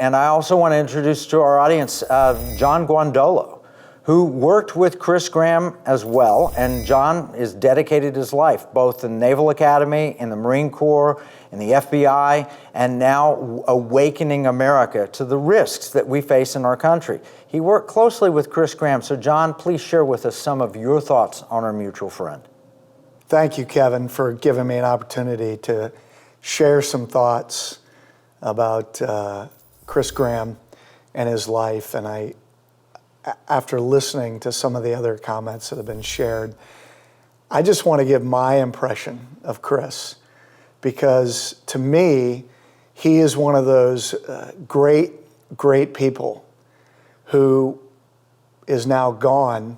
And I also want to introduce to our audience John Guandolo, who worked with Chris Graham as well. And John has dedicated his life both in the Naval Academy, in the Marine Corps, in the FBI, and now awakening America to the risks that we face in our country. He worked closely with Chris Graham. So John, please share with us some of your thoughts on our mutual friend. Thank you, Kevin, for giving me an opportunity to share some thoughts about Chris Graham and his life. And after listening to some of the other comments that have been shared, I just want to give my impression of Chris, because to me, he is one of those great people who is now gone,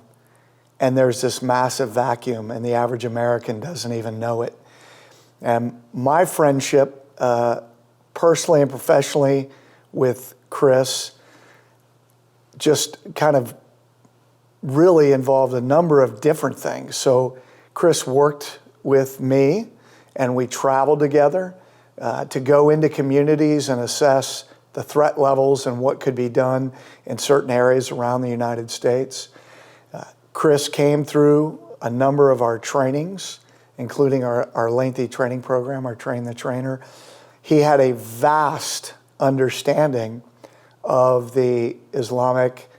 and there's this massive vacuum, and the average American doesn't even know it. And my friendship, personally and professionally, with Chris just kind of really involved a number of different things. So Chris worked with me, and we traveled together to go into communities and assess the threat levels and what could be done in certain areas around the United States. Chris came through a number of our trainings, including our lengthy training program, our Train the Trainer. He had a vast understanding of the Islamic,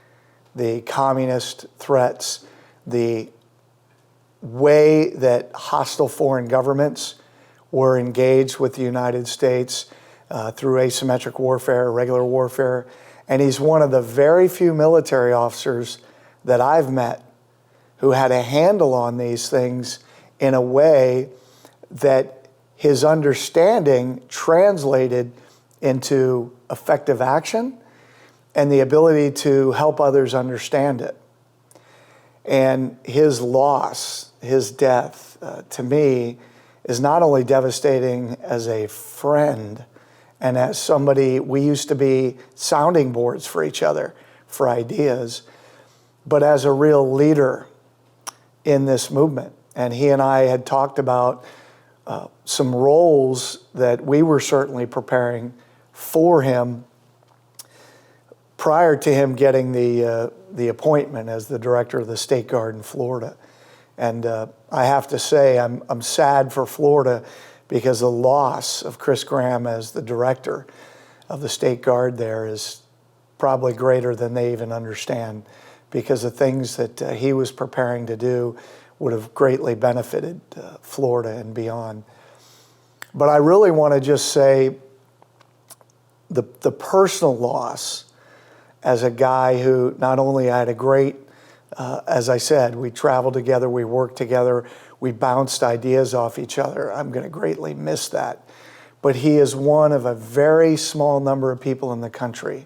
the communist threats, the way that hostile foreign governments were engaged with the United States through asymmetric warfare, regular warfare. And he's one of the very few military officers that I've met who had a handle on these things in a way that his understanding translated into effective action and the ability to help others understand it. And his loss, his death, to me, is not only devastating as a friend and as somebody, we used to be sounding boards for each other for ideas, but as a real leader in this movement. And he and I had talked about some roles that we were certainly preparing for him prior to him getting the appointment as the director of the State Guard in Florida. And I have to say, I'm sad for Florida because the loss of Chris Graham as the director of the State Guard there is probably greater than they even understand, because the things that he was preparing to do would have greatly benefited Florida and beyond. But I really want to just say the personal loss as a guy who not only had a great, as I said, we traveled together, we worked together, we bounced ideas off each other. I'm going to greatly miss that. But he is one of a very small number of people in the country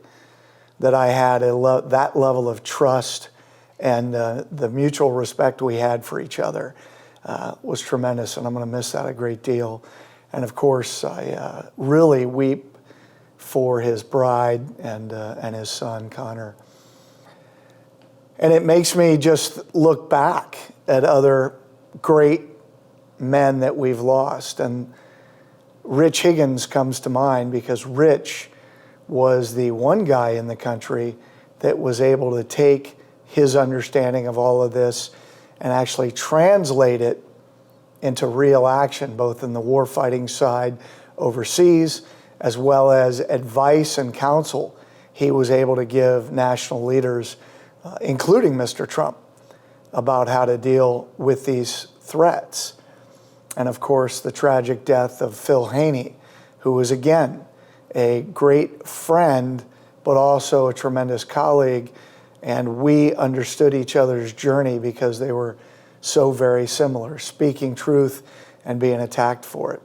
that I had that level of trust, and the mutual respect we had for each other was tremendous, and I'm going to miss that a great deal. And of course, I really weep for his bride and his son, Connor. And it makes me just look back at other great men that we've lost. And Rich Higgins comes to mind, because Rich was the one guy in the country that was able to take his understanding of all of this and actually translate it into real action, both in the warfighting side overseas, as well as advice and counsel he was able to give national leaders, including Mr. Trump, about how to deal with these threats. And of course, the tragic death of Phil Haney, who was, again, a great friend, but also a tremendous colleague. And we understood each other's journey because they were so very similar, speaking truth and being attacked for it.